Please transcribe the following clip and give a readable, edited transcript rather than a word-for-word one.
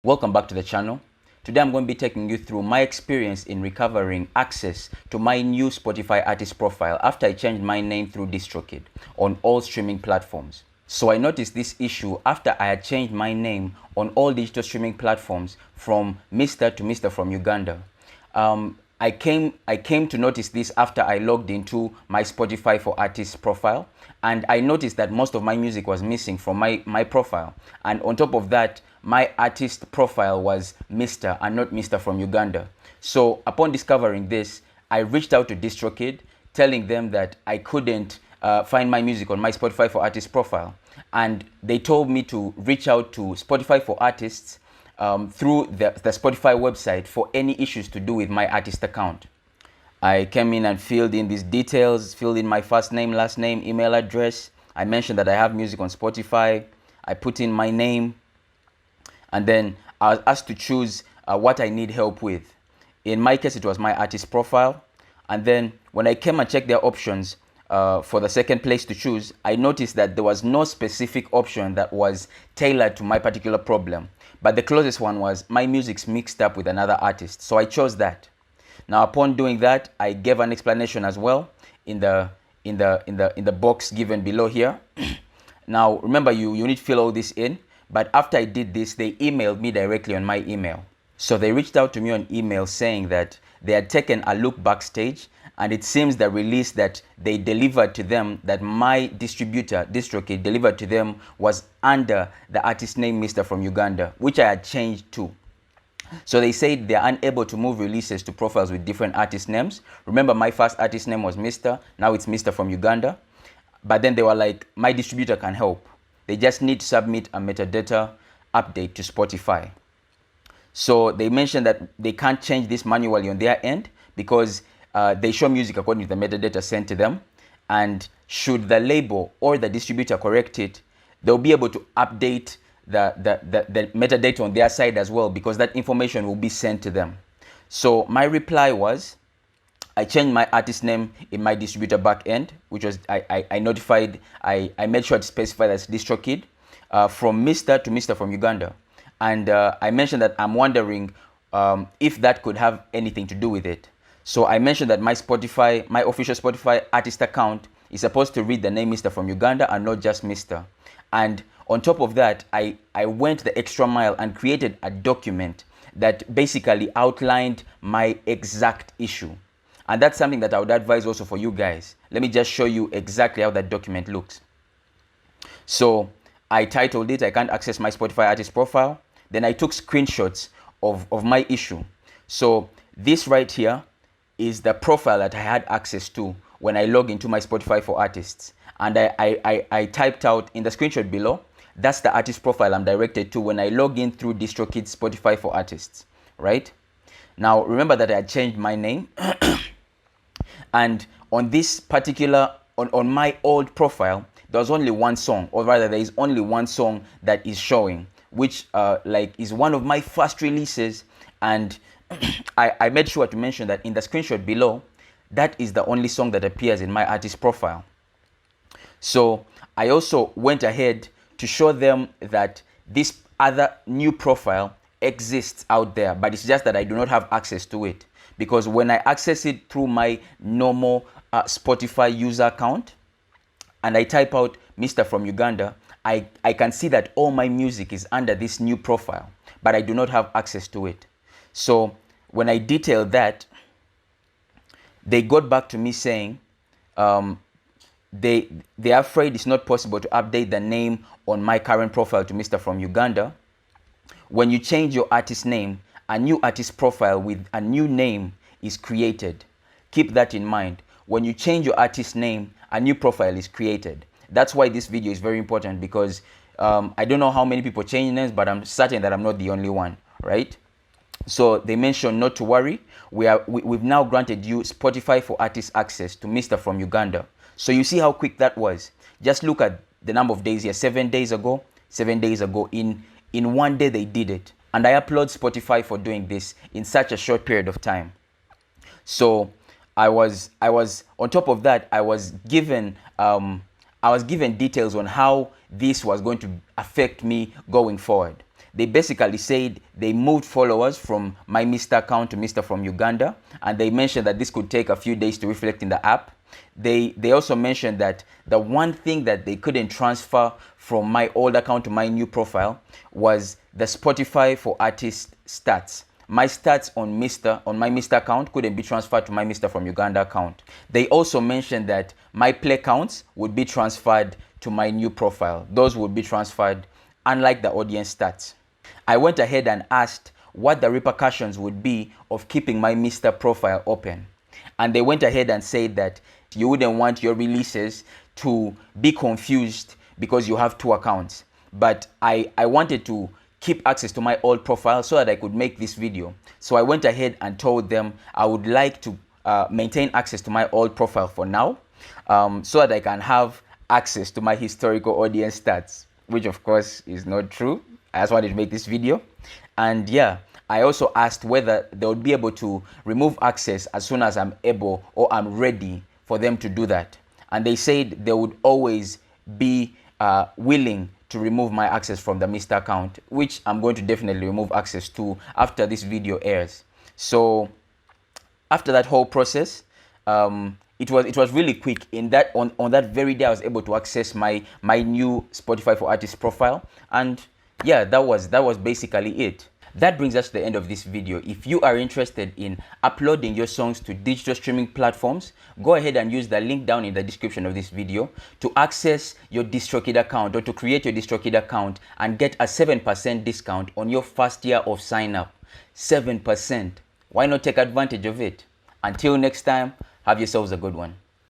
Welcome back to the channel. Today I'm going to be taking you through my experience in recovering access to my new Spotify artist profile after I changed my name through DistroKid on all streaming platforms. So I noticed this issue after I had changed my name on all digital streaming platforms from Mr. to Mr. from Uganda. I came to notice this after I logged into my Spotify for Artists profile, and I noticed that most of my music was missing from my profile. And on top of that, my artist profile was Mr. and not Mr. from Uganda. So upon discovering this, I reached out to DistroKid, telling them that I couldn't find my music on my Spotify for Artists profile. And they told me to reach out to Spotify for Artists through the Spotify website for any issues to do with my artist account. I came in and filled in these details, filled in my first name, last name, email address. I mentioned that I have music on Spotify. I put in my name, and then I was asked to choose what I need help with. In my case, it was my artist profile. And then when I came and checked their options for the second place to choose, I noticed that there was no specific option that was tailored to my particular problem. But the closest one was my music's mixed up with another artist. So I chose that. Now, upon doing that, I gave an explanation as well in the box given below here. Now, remember, you need to fill all this in. But after I did this, they emailed me directly on my email. So they reached out to me on email saying that they had taken a look backstage, and it seems the release that they delivered to them, that my distributor, DistroKid, delivered to them was under the artist name Mr. from Uganda, which I had changed to. So they said they're unable to move releases to profiles with different artist names. Remember, my first artist name was Mr. Now it's Mr. from Uganda. But then they were like, my distributor can help. They just need to submit a metadata update to Spotify. So they mentioned that they can't change this manually on their end because they show music according to the metadata sent to them. And should the label or the distributor correct it, they'll be able to update the metadata on their side as well, because that information will be sent to them. So my reply was, I changed my artist name in my distributor backend, which was I notified, I made sure to specify that's DistroKid, from Mr. to Mr. from Uganda. And I mentioned that I'm wondering if that could have anything to do with it. So I mentioned that my Spotify, my official Spotify artist account is supposed to read the name Mr. from Uganda and not just Mr. And on top of that, I went the extra mile and created a document that basically outlined my exact issue. And that's something that I would advise also for you guys. Let me just show you exactly how that document looks. So I titled it, I can't access my Spotify artist profile. Then I took screenshots of my issue. So this right here is the profile that I had access to when I log into my Spotify for artists. And I typed out in the screenshot below, that's the artist profile I'm directed to when I log in through DistroKid Spotify for artists, right? Now, remember that I changed my name. And on this particular, on my old profile, there was only one song, or rather there is only one song that is showing, which is one of my first releases. And I made sure to mention that in the screenshot below, that is the only song that appears in my artist profile. So I also went ahead to show them that this other new profile exists out there, but it's just that I do not have access to it. Because when I access it through my normal Spotify user account and I type out Mr. from Uganda, I can see that all my music is under this new profile, but I do not have access to it. So when I detailed that, they got back to me saying they're afraid it's not possible to update the name on my current profile to Mr. from Uganda. When you change your artist name, a new artist profile with a new name is created. Keep that in mind. When you change your artist name, a new profile is created. That's why this video is very important, because I don't know how many people change names, but I'm certain that I'm not the only one, right? So they mentioned not to worry. We've now granted you Spotify for Artists access to Mr. from Uganda. So you see how quick that was. Just look at the number of days here. 7 days ago. In one day they did it. And I applaud Spotify for doing this in such a short period of time. So I was on top of that, I was given details on how this was going to affect me going forward. they basically said they moved followers from my Mr. account to Mr. from Uganda, and they mentioned that this could take a few days to reflect in the app. They also mentioned that the one thing that they couldn't transfer from my old account to my new profile was the Spotify for Artists stats. My stats on my Mr. account couldn't be transferred to my Mr. from Uganda account. They also mentioned that my play counts would be transferred to my new profile. Those would be transferred, unlike the audience stats. I went ahead and asked what the repercussions would be of keeping my Mr. profile open. And they went ahead and said that you wouldn't want your releases to be confused because you have two accounts. But I wanted to keep access to my old profile so that I could make this video. So I went ahead and told them I would like to maintain access to my old profile for now, so that I can have access to my historical audience stats, which of course is not true. I just wanted to make this video. And yeah, I also asked whether they would be able to remove access as soon as I'm able or I'm ready for them to do that. And they said they would always be willing to remove my access from the Mr. account, which I'm going to definitely remove access to after this video airs. So after that whole process, it was really quick. In that on that very day, I was able to access my new Spotify for Artists profile, and yeah, that was basically it. That brings us to the end of this video. If you are interested in uploading your songs to digital streaming platforms, go ahead and use the link down in the description of this video to access your DistroKid account or to create your DistroKid account and get a 7% discount on your first year of sign up. 7%. Why not take advantage of it? Until next time, have yourselves a good one.